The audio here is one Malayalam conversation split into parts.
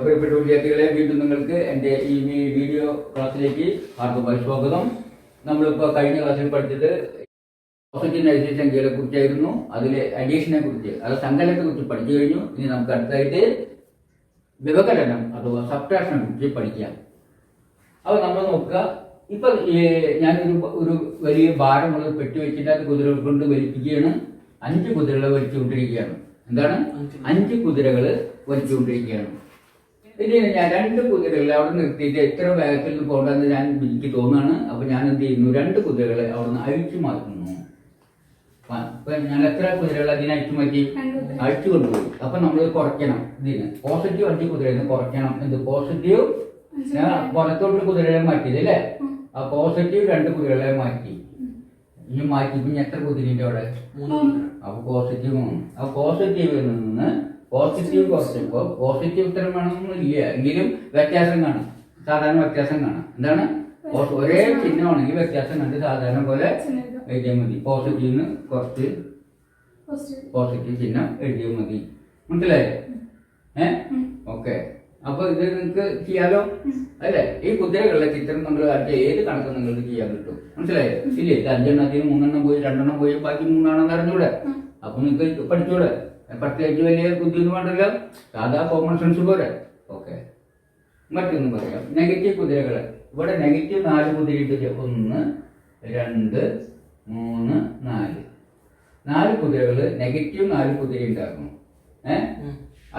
പ്രിയപ്പെട്ട വിദ്യാർത്ഥികളെ, വീണ്ടും നിങ്ങൾക്ക് എൻ്റെ ഈ വീഡിയോ ക്ലാസ്സിലേക്ക് ഹാർദവമായി സ്വാഗതം. നമ്മളിപ്പോൾ കഴിഞ്ഞ ക്ലാസ്സിൽ പഠിച്ചത് പോസിറ്റീവ് നെഗറ്റീവ് സംഖ്യകളെ കുറിച്ചായിരുന്നു. അതിലെ അഡീഷനെ കുറിച്ച്, അത് സങ്കലനത്തെ കുറിച്ച് പഠിച്ചു കഴിഞ്ഞു. ഇനി നമുക്ക് അടുത്തായിട്ട് വ്യവകലനം അഥവാ സബ്ട്രാക്ഷനെ കുറിച്ച് പഠിക്കാം. അപ്പോൾ നമ്മൾ നോക്കുക, ഇപ്പൊ ഞാനൊരു വലിയ ഭാരമുള്ള പെട്ടി വെച്ചിട്ട് അത് കുതിരകൾ കൊണ്ട് വലിപ്പിക്കുകയാണ്. 5 കുതിരകളെ വലിച്ചുകൊണ്ടിരിക്കുകയാണ്. എന്താണ്? 5 കുതിരകൾ വലിച്ചുകൊണ്ടിരിക്കുകയാണ്. ഇനി ഞാൻ 2 കുതിരകളെ അവിടെ നിർത്തിയിട്ട് എത്ര വേഗത്തിൽ പോകണ്ടെന്ന് എനിക്ക് തോന്നുകയാണ്. അപ്പൊ ഞാൻ എന്ത് ചെയ്യുന്നു, 2 കുതിരകളെ അവിടെ നിന്ന് അഴിച്ചു മാറ്റുന്നു. അപ്പൊ ഞാൻ എത്ര കുതിരകൾ അതിനെ അഴിച്ചു മാറ്റി? അഴിച്ചു കൊണ്ടുപോയി. അപ്പൊ നമ്മൾ കുറയ്ക്കണം. ഇതിന് പോസിറ്റീവ് 5 കുതിരയിൽ കുറയ്ക്കണം. എന്ത് പോസിറ്റീവ്? ഞാൻ പുറത്തോട്ട് കുതിരകളെ മാറ്റിയത് അല്ലേ? ആ പോസിറ്റീവ് 2 കുതിരകളെ മാറ്റി. ഇനി മാറ്റി പിന്നെ എത്ര കുതിരന്റെ അവിടെ? അപ്പൊ പോസിറ്റീവ് 3. അപ്പൊ പോസിറ്റീവിൽ നിന്ന് പോസിറ്റീവ് കുറച്ചപ്പോ പോസിറ്റീവ് ഉത്തരം വേണമെന്നില്ല, എങ്കിലും വ്യത്യാസം കാണാം. സാധാരണ വ്യത്യാസം കാണാം. എന്താണ്? ഒരേ ചിഹ്നമാണെങ്കിൽ വ്യത്യാസം കണ്ട് സാധാരണ പോലെ എഴുതിയാൽ മതി. പോസിറ്റീവിന് കുറച്ച് പോസിറ്റീവ് ചിഹ്നം എഴുതിയാൽ മതി. മനസ്സിലായേ? ഓക്കെ. അപ്പൊ ഇത് നിങ്ങൾക്ക് ചെയ്യാലോ അല്ലേ? ഈ കുതിരകളുടെ ചിത്രം നമ്മൾ ഏത് കണക്ക് നിങ്ങൾക്ക് ചെയ്യാൻ കിട്ടും. മനസ്സിലായോ? ഇല്ലേ? 5 എണ്ണത്തിന് 3 എണ്ണം പോയി, 2 എണ്ണം പോയി, ബാക്കി 3 ആണെന്ന് അറിഞ്ഞൂടെ? അപ്പൊ നിങ്ങൾക്ക് പഠിച്ചൂടെ? പ്രത്യേകിച്ച് വലിയ ബുദ്ധിയൊന്നും വേണ്ടല്ലോ, സാധാ കോമൺ സെൻസ് പോലെ. ഓക്കെ. മറ്റൊന്നും പറയാം, നെഗറ്റീവ് കുതിരകള്. ഇവിടെ നെഗറ്റീവ് 4 കുതിരയിട്ട് 1 2 3 4 4 കുതിരകള് നെഗറ്റീവ് 4 കുതിര ഉണ്ടാക്കുന്നു.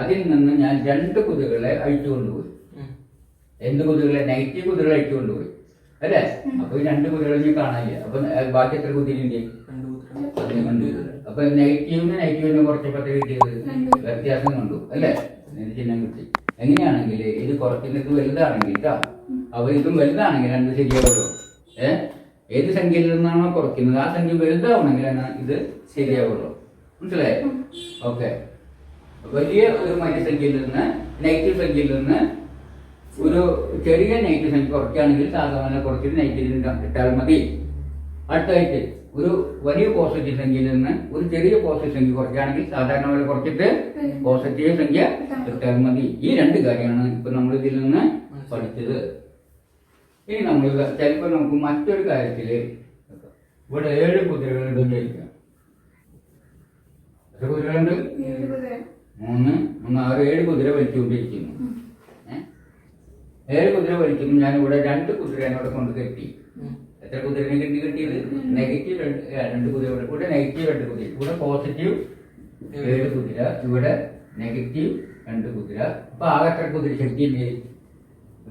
അതിൽ നിന്ന് ഞാൻ 2 കുതിരകളെ അഴിച്ചു കൊണ്ടുപോയി. എന്ത് കുതിരകളെ? നെഗറ്റീവ് കുതിരകളെ അഴിച്ചു കൊണ്ടുപോയി അല്ലേ? അപ്പൊ ഈ 2 കുതിരകളെ ഞാൻ കാണാനില്ല. അപ്പൊ ബാക്കി എത്ര കുതിരയുണ്ട്? 2 കുതിര. അപ്പൊ നെഗറ്റീവിനെ കുറച്ചപ്പോ കിട്ടിയത് വ്യത്യാസം കണ്ടു അല്ലേ? ചിഹ്നം കിട്ടി. എങ്ങനെയാണെങ്കിൽ ഇത് കുറയ്ക്കുന്നത് വലുതാണെങ്കിൽ കേട്ടോ, അപ്പൊ ഇതും വലുതാണെങ്കിൽ 2 ശരിയാവുള്ളൂ. ഏത് സംഖ്യയിൽ നിന്നാണോ കുറയ്ക്കുന്നത് ആ സംഖ്യ വലുതാവണമെങ്കിലാണ് ഇത് ശരിയാവുള്ളൂ. മനസ്സിലായോ? ഓക്കെ. വലിയ ഒരു മനുസംഖ്യയിൽ നിന്ന്, നെഗറ്റീവ് സംഖ്യയിൽ നിന്ന് ഒരു ചെറിയ നെഗറ്റീവ് സംഖ്യ കുറയ്ക്കുകയാണെങ്കിൽ സാധാരണ കുറച്ചിട്ട് നെഗറ്റീവ് ഇട്ടാൽ മതി. അടുത്തായിട്ട് ഒരു വലിയ പോസിറ്റീവ് സംഖ്യയിൽ നിന്ന് ഒരു ചെറിയ പോസിറ്റീവ് സംഖ്യ കുറയ്ക്കുകയാണെങ്കിൽ സാധാരണ പോലെ കുറച്ചിട്ട് പോസിറ്റീവ് സംഖ്യ ഇട്ടാൽ മതി. ഈ 2 കാര്യമാണ് ഇപ്പൊ നമ്മൾ ഇതിൽ നിന്ന് പഠിച്ചത്. ഇനി നമ്മൾ ചിലപ്പോൾ നമുക്ക് മറ്റൊരു കാര്യത്തില് ഇവിടെ 7 കുതിരകളുണ്ട് വിചാരിക്കാം. എത്ര കുതിരകളുണ്ട്? 3 3 6 7 കുതിര വലിച്ചുകൊണ്ടിരിക്കുന്നു. 7 കുതിര വലിക്കുന്നു. ഞാൻ ഇവിടെ 2 കുതിര എന്നോട് കൊണ്ട് കെട്ടി. എത്ര കുതിരനെ കിട്ടിയത്? നെഗറ്റീവ് 2 കുതിര. ഇവിടെ നെഗറ്റീവ് 2 കുതിര, ഇവിടെ പോസിറ്റീവ് 7 കുതിര, ഇവിടെ നെഗറ്റീവ് 2 കുതിര. അപ്പൊ ആകെ എത്ര കുതിര ശക്തിയില്ലേ?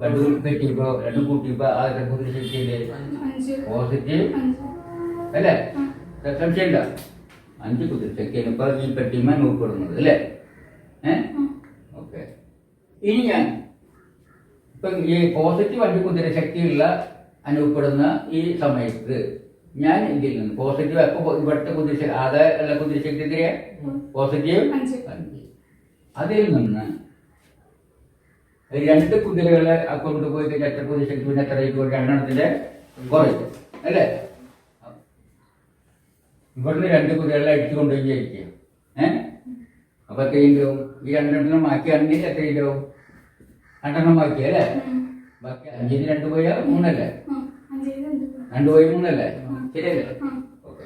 2 കെട്ടിയപ്പോ 2 കൂട്ടിയപ്പോ ആകെ എത്ര കുതിര ശക്തിയില്ലേ? പോസിറ്റീവ് അല്ലേ? സംശയമില്ല, 5 കുതിര ശക്തിയാണ് ഇപ്പൊ ഈ പെട്ടിമ ഉൾപ്പെടുന്നത് അല്ലേ? ഓക്കെ. ഇനി ഞാൻ ഇപ്പൊ ഈ പോസിറ്റീവ് 5 കുതിര ശക്തിയുള്ള അനുഭവപ്പെടുന്ന ഈ സമയത്ത് ഞാൻ ഇതിൽ നിന്ന് പോസിറ്റീവ് അപ്പൊ ഇവിടുത്തെ കുതിര ആകെ ഉള്ള കുതിര ശക്തി എത്രയാ? പോസിറ്റീവ് 5. അതിൽ നിന്ന് 2 കുതിരകളെ കൊണ്ടുപോയി കഴിഞ്ഞാൽ എത്ര കുതിര ശക്തി? പിന്നെ എത്ര? 2 എണ്ണത്തിന്റെ കുറയും അല്ലേ? ഇവിടുന്ന് 2 കുതിരകളെ അടിച്ചു കൊണ്ടുപോയി വിചാരിക്കുക. അപ്പൊ എത്രയുണ്ടാവും? ഈ 2 എണ്ണം മാറ്റിയാണെങ്കിൽ എത്രയുണ്ടാവും? 2 എണ്ണം മാറ്റി അല്ലേ? ബാക്കി 5 2 പോയാ 3 അല്ലേ? 2 പോയി 3 അല്ലേ? ശരിയല്ലേ? ഓക്കെ.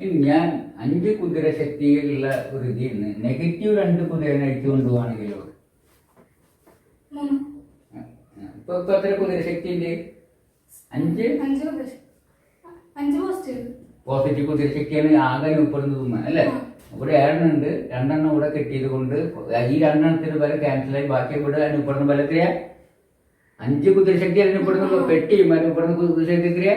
ഇനി ഞാൻ 5 കുതിര ശക്തിയിലുള്ള ഒരു ഇതിൽ നിന്ന് നെഗറ്റീവ് 2 കുതിരനെ അടിച്ചു കൊണ്ടുപോവാണെങ്കിലോ? ഇപ്പൊ എത്ര കുതിര ശക്തി ഉണ്ട്? 5 പോസിറ്റീവ് കുതിര ശക്തിയാണ് ആകെ ഉൾപ്പെടുന്നത് അല്ലേ? ഇവിടെ 7 ഉണ്ട്, 2 എണ്ണം ഇവിടെ കെട്ടിയത് കൊണ്ട് ഈ 2 എണ്ണത്തിന് വില ക്യാൻസലായി. ബാക്കി ഇവിടെ അനുപ്പെടുന്ന വില എത്രയാ? 5 കുതിര ശക്തി അനുപ്പെടുന്ന പെട്ടി അനുപ്പെടുന്ന കുതിര ശക്തി എത്രയാ?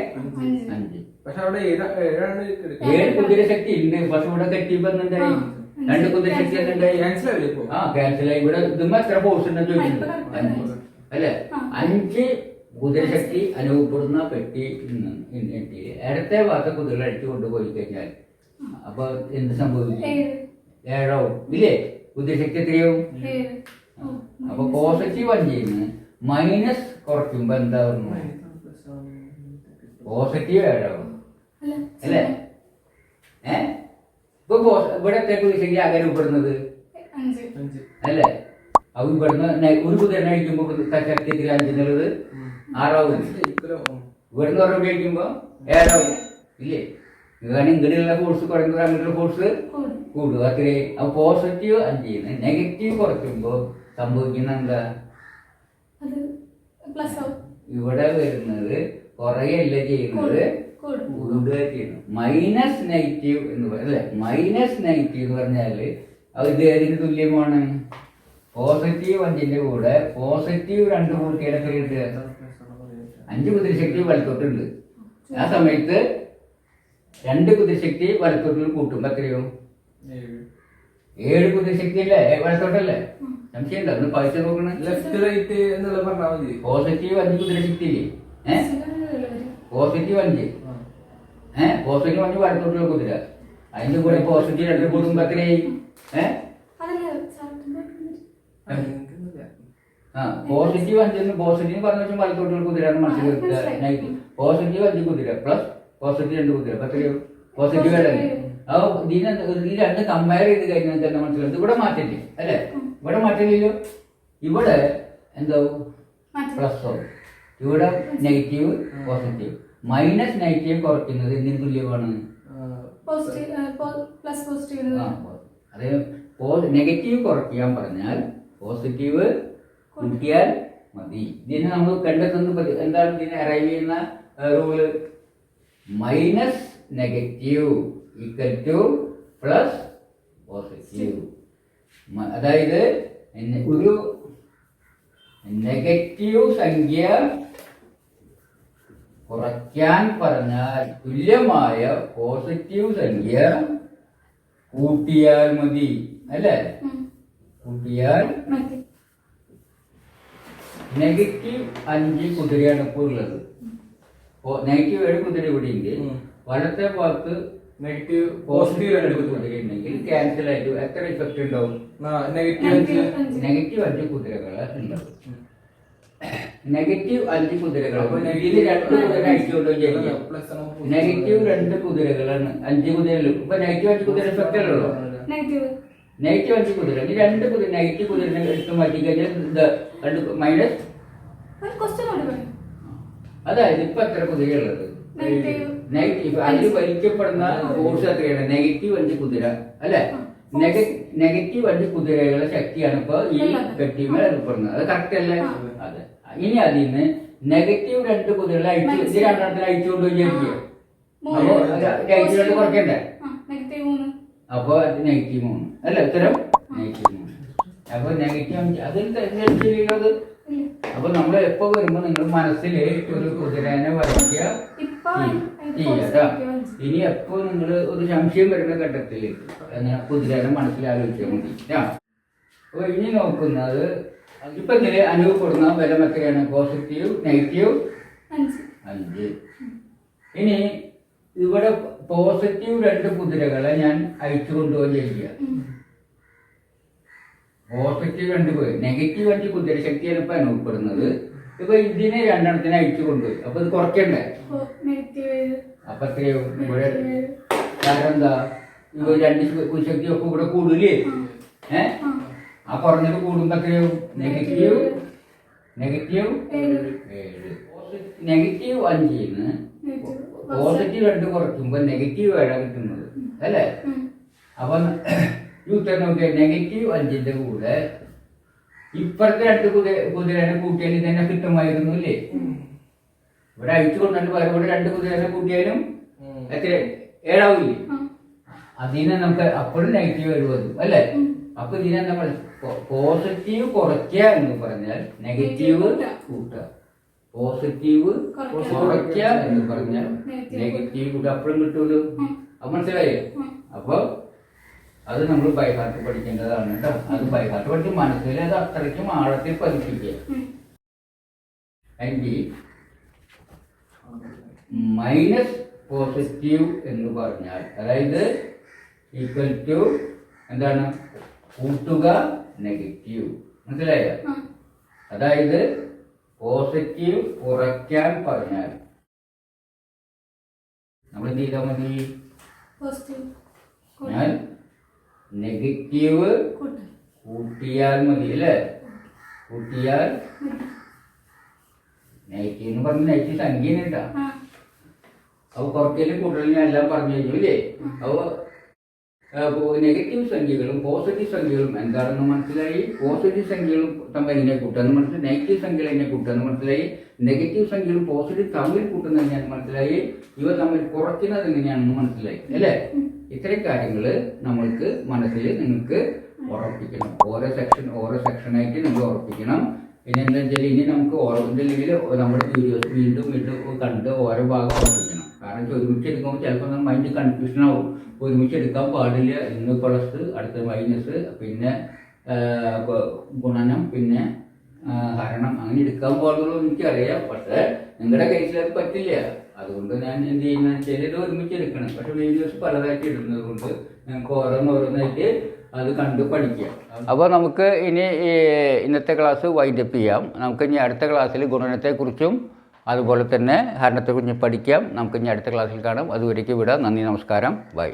5. പക്ഷെ അവിടെ 7 കുതിര ശക്തി ഉണ്ട്. പക്ഷെ ഇവിടെ കെട്ടിയപ്പോ എന്തായി? 2 കുതിര ശക്തി എന്തായി? ക്യാൻസലായി. ഇവിടെ ഇതുമ്പോ എത്ര ഫോഴ്സ് ഉണ്ടെന്ന് ചോദിച്ചിട്ടുണ്ട്? 5 അല്ലെ? 5 കുതിരശക്തി അനുഭവപ്പെടുന്ന പെട്ടി ഇടത്തെ ഭാഗത്തെ കുതിര അടിച്ചു കൊണ്ടുപോയി കഴിഞ്ഞാൽ അപ്പൊ എന്ത് സംഭവിക്കും? 7 ഇല്ലേ? കുതിരശക്തി എത്രയാവും? അപ്പൊ പോസിറ്റീവ് 5 മൈനസ് കുറയ്ക്കുമ്പോ എന്താവുന്നു? പോസിറ്റീവ് 7 അല്ലേ? ഇപ്പൊ ഇവിടെ കുതിരശക്തി ആകെ രൂപപ്പെടുന്നത് അല്ലേ? അത് ഇവിടുന്ന് ഒരു കുതിരനെ അടിക്കുമ്പോ ശക്തി 5 എന്നുള്ളത് 6 ആവും. ഇവിടുന്ന് ഒരെണ്ണം ഉപയോഗിക്കുമ്പോ 7 ആവും ഇല്ലേ? കാരണം ഇങ്ങനെയുള്ള ഫോഴ്സ് കുറയുന്നത് അങ്ങനെയുള്ള ഫോഴ്സ് കൂടുക അത്രയും. അപ്പൊ പോസിറ്റീവ് 5 നെഗറ്റീവ് കുറയ്ക്കുമ്പോ സംഭവിക്കുന്ന എന്താ? ഇവിടെ വരുന്നത് കുറയല്ല ചെയ്യുന്നത്, കൂടുക ചെയ്യുന്നു. മൈനസ് നെഗറ്റീവ് എന്ന് പറയുന്നത് അല്ലെ? മൈനസ് നെഗറ്റീവ് എന്ന് പറഞ്ഞാല് അത് ഇത് ഏതിന് തുല്യമാണ്? പോസിറ്റീവ് 5ന്റെ കൂടെ പോസിറ്റീവ് 2 കൂട്ടിയാൽ എത്ര കിട്ടുക? 5 കുതിരശക്തി വലത്തോട്ടുണ്ട്. ആ സമയത്ത് 2 കുതിരശക്തി വലത്തോട്ടിൽ കൂട്ടുമ്പോ എത്രയോ? 7 കുതിരശക്തി അല്ലേ വലത്തോട്ടല്ലേ? സംശയം ഉണ്ടോ? ഒന്ന് പൈസ നോക്കണേ. ലെഫ്റ്റ് റൈറ്റ് എന്നുള്ള പറഞ്ഞാൽ മതി. പോസിറ്റീവ് 5 കുതിരശക്തി ഇല്ലേ? പോസിറ്റീവ് 5 പോസിറ്റീവ് 5 വലത്തോട്ടുള്ള കുതിര. അതിന്റെ കൂടെ പോസിറ്റീവ് 2 കൂടുമ്പോ എത്രയായി? പോസിറ്റീവ് 5 പോസിറ്റീവ് പറഞ്ഞ വെച്ചാൽ വലത്തോട്ടുള്ള കുതിരാണ് മനസ്സിലാക്കുക. പോസിറ്റീവ് 5 കുതിര പ്ലസ് പോസിറ്റീവ് 2 കുതിര എത്രയോ? പോസിറ്റീവ് 2. അപ്പൊ ഈ 2 കമ്പയർ ചെയ്ത് കഴിഞ്ഞാൽ തന്നെ മനസ്സിലാവും. ഇത് ഇവിടെ മാറ്റില്ലേ അല്ലെ? ഇവിടെ മാറ്റില്ലല്ലോ. ഇവിടെ എന്താവും? പ്ലസ് ആവും. ഇവിടെ നെഗറ്റീവ് പോസിറ്റീവ്. മൈനസ് നെഗറ്റീവ് കുറയ്ക്കുന്നത് എന്തിനു തുല്യമാണ്? അതെ, നെഗറ്റീവ് കുറയ്ക്കാൻ പറഞ്ഞാൽ പോസിറ്റീവ് കൂട്ടിയാൽ മതി. ഇതിന് നമ്മൾ കണ്ടെത്തുന്ന എന്താണ്? ഇതിനെ അറൈവ് ചെയ്യുന്ന rule minus negative equal two plus positive. അതായത് ഒരു നെഗറ്റീവ് സംഖ്യ കുറയ്ക്കാൻ പറഞ്ഞാൽ തുല്യമായ പോസിറ്റീവ് സംഖ്യ കൂട്ടിയാൽ മതി അല്ലേ? കൂട്ടിയാൽ നെഗറ്റീവ് 5 കുതിരയാണ് ഇപ്പോൾ ഉള്ളത്. നെഗറ്റീവ് 7 കുതിര ഇവിടെ ഉണ്ട്. വലത്തെ ഭാഗത്ത് നെഗറ്റീവ് പോസിറ്റീവ് 2 കുതിര ഉണ്ടെങ്കിൽ ക്യാൻസൽ ആയിട്ട് എത്ര ഇഫക്റ്റ് ഉണ്ടാവും? നെഗറ്റീവ് 5 കുതിരകൾ ഉണ്ടാവും. നെഗറ്റീവ് 5 കുതിരകൾ. ഇതിൽ 2 കുതിര അയച്ചുകൊണ്ടോ ചെയ്യാം. നെഗറ്റീവ് 2 കുതിരകളാണ് 5 കുതിരകൾ. ഇപ്പൊ നെഗറ്റീവ് 5 കുതിര ഇഫക്റ്റ് അല്ലല്ലോ. നെഗറ്റീവ് 5 കുതിര ഈ 2 കുതിര നെഗറ്റീവ് കുതിരനെ എടുത്ത് മാറ്റി കഴിഞ്ഞാൽ മൈനസ്. അതായത് ഇപ്പൊ എത്ര കുതിരയുള്ളത്? നെഗറ്റീവ് അതിൽ വലിക്കപ്പെടുന്ന ഫോഴ്സ് എത്രയാണ്? നെഗറ്റീവ് 5 കുതിര അല്ലെ? നെഗറ്റീവ് 5 കുതിരകളുടെ ശക്തിയാണ് ഇപ്പൊ ഈ കെട്ടിമേൽ അറിയപ്പെടുന്നത്. അത് കറക്റ്റ് അല്ലേ? അതെ. ഇനി അതിന് നെഗറ്റീവ് 2 കുതിരകളെ അയച്ചു രണ്ടെണ്ണത്തിന് അയച്ചുകൊണ്ട് വിചാരിക്കുക. അപ്പൊ നെഗറ്റീവ് 2 കുറയ്ക്കണ്ടേ? അപ്പൊ നെഗറ്റീവ് 3 അല്ല? ഉത്തരം നെഗറ്റീവ് 3. അപ്പൊ നെഗറ്റീവ് 5 അതിൽ തെരഞ്ഞെടുത്തിട്ടുള്ളത്. അപ്പൊ നമ്മൾ എപ്പോ വരുമ്പോ നിങ്ങൾ മനസ്സിൽ ഒരു കുതിരനെ വരയ്ക്കുക ചെയ്യാ. ഇനി എപ്പോ നിങ്ങൾ ഒരു സംശയം വരുന്ന ഘട്ടത്തില് കുതിരനെ മനസ്സിൽ ആലോചിച്ചാൽ മതി. അപ്പൊ ഇനി നോക്കുന്നത് ഇപ്പൊ ഇതില് അനുഭവപ്പെടുന്ന ബലം എത്രയാണ്? Positive negative 5. ഇനി ഇവിടെ പോസിറ്റീവ് 2 കുതിരകളെ ഞാൻ അയച്ചു കൊണ്ടുപോകാൻ ചെയ്യുക. പോസിറ്റീവ് 2 പോയി നെഗറ്റീവ് 5 കുതിര ശക്തിയാണ് ഇപ്പൊ അനുഭവപ്പെടുന്നത്. ഇപ്പൊ ഇതിനെ 2 എണ്ണത്തിന് അയച്ചു കൊണ്ടുപോയി. അപ്പൊ ഇത് കുറയ്ക്കണ്ടേ? അപ്പൊ എത്രയാവും ഇവിടെ? കാരണം എന്താ? ഇവ 2 ശക്തി ഒക്കെ ഇവിടെ കൂടൂലേ? ആ കുറഞ്ഞത് കൂടുമ്പോ എത്രയാവും? നെഗറ്റീവ് 7. നെഗറ്റീവ് 5ന്ന് പോസിറ്റീവ് 2 കുറയ്ക്കുമ്പോ നെഗറ്റീവ് 7 കിട്ടുന്നത് അല്ലേ? അപ്പൊ ഈ ഉത്തരം നോക്കിയാൽ നെഗറ്റീവ് 5ന്റെ കൂടെ ഇപ്പുറത്തെ 2 കുതിരനെ കൂട്ടിയാൽ ഇതന്നെ കിട്ടുമായിരുന്നു അല്ലേ? ഇവിടെ അയച്ചു കൊണ്ടിട്ട് പകരം ഇവിടെ 2 കുതിരനെ കൂട്ടിയാലും എത്ര 7 ആവില്ലേ? അതിനെ നമുക്ക് അപ്പോഴും നെഗറ്റീവ് 7 വരും അല്ലേ? അപ്പൊ ഇതിനെ നമ്മൾ പോസിറ്റീവ് കുറയ്ക്കുക എന്ന് പറഞ്ഞാൽ നെഗറ്റീവ് കൂട്ടുക. പോസിറ്റീവ് കുറയ്ക്കുക എന്ന് പറഞ്ഞാൽ നെഗറ്റീവ് കൂട്ടുക. അപ്പോഴും കിട്ടുമല്ലോ. അപ്പൊ മനസ്സിലായോ? അപ്പൊ അത് നമ്മൾ ബൈഹാർട്ട് പഠിക്കേണ്ടതാണ് കേട്ടോ. അത് ബൈഹാർട്ട് പഠിച്ച് മനസ്സിൽ അത് അത്രയ്ക്കും ആഴത്തിൽ പതിപ്പിക്കുക. എങ്കിൽ മൈനസ് പോസിറ്റീവ് എന്ന് പറഞ്ഞാൽ അതായത് ഈക്വൽ ടു എന്താണ്? കൂട്ടുക നെഗറ്റീവ്. മനസ്സിലായോ? അതായത് പോസിറ്റീവ് കുറയ്ക്കാൻ പറഞ്ഞാൽ നമ്മൾ എന്ത് ചെയ്താൽ മതി? ഞാൻ നെഗറ്റീവ് കൂട്ടിയാൽ മതി അല്ലേ? കൂട്ടിയാൽ നൈറ്റി എന്ന് പറഞ്ഞ നൈറ്റി സംഖ്യ കേട്ടാ. അപ്പോൾ കുറയ്ക്കലും കൂട്ടലും ഞാൻ എല്ലാം പറഞ്ഞു കഴിഞ്ഞു അല്ലേ? അപ്പോൾ നെഗറ്റീവ് സംഖ്യകളും പോസിറ്റീവ് സംഖ്യകളും എന്താണെന്ന് മനസ്സിലായി. പോസിറ്റീവ് സംഖ്യകളും തമ്മിൽ എങ്ങനെ കൂട്ടാന്ന് മനസ്സിലായി. നെഗറ്റീവ് സംഖ്യകൾ എങ്ങനെ കൂട്ടാന്ന് മനസ്സിലായി. നെഗറ്റീവ് സംഖ്യകളും പോസിറ്റീവ് തമ്മിൽ കൂട്ടുന്നത് എങ്ങനെയാണെന്ന് മനസ്സിലായി. ഇവ തമ്മിൽ കുറയ്ക്കുന്നത് എങ്ങനെയാണെന്ന് മനസ്സിലായി അല്ലേ? ഇത്രയും കാര്യങ്ങൾ നമ്മൾക്ക് മനസ്സിൽ നിങ്ങൾക്ക് ഉറപ്പിക്കണം. ഓരോ സെക്ഷനായിട്ട് നിങ്ങൾ ഉറപ്പിക്കണം. പിന്നെ എന്താ വെച്ചാൽ ഇനി നമുക്ക് ഓരോന്നില്ലെങ്കിൽ നമ്മുടെ വീഡിയോസ് വീണ്ടും കണ്ട് ഓരോ ഭാഗം ഉറപ്പിക്കണം. കാരണം ഒരുമിച്ച് എടുക്കുമ്പോൾ ചിലപ്പോൾ മൈൻഡ് കൺഫ്യൂഷൻ ആവും. ഒരുമിച്ച് എടുക്കാൻ പാടില്ല. ഇന്ന് പ്ലസ്, അടുത്ത മൈനസ്, പിന്നെ ഗുണനം, പിന്നെ ഹരണം, അങ്ങനെ എടുക്കാൻ പാടുള്ളൂ എനിക്കറിയാം. പക്ഷേ നിങ്ങളുടെ കേസിൽ അത് പറ്റില്ല. അതുകൊണ്ട് ഞാൻ എന്ത് ചെയ്യുന്നത് വെച്ചാൽ ഇത് ഒരുമിച്ച് എടുക്കണം. പക്ഷെ വീഡിയോസ് പലതായിട്ട് ഇടുന്നത് കൊണ്ട് ഞങ്ങൾക്ക് ഓരോന്നോരോന്നായിട്ട് അത് കണ്ട് പഠിക്കാം. അപ്പോൾ നമുക്ക് ഇനി ഇന്നത്തെ ക്ലാസ് വൈൻഡപ്പ് ചെയ്യാം. നമുക്ക് ഇനി അടുത്ത ക്ലാസ്സിൽ ഗുണനത്തെക്കുറിച്ചും അതുപോലെ തന്നെ ഹരണത്തെക്കുറിച്ച് പഠിക്കാം. നമുക്ക് ഇനി അടുത്ത ക്ലാസ്സിൽ കാണാം. അതുവരേക്കും വിടാം. നന്ദി, നമസ്കാരം, ബൈ.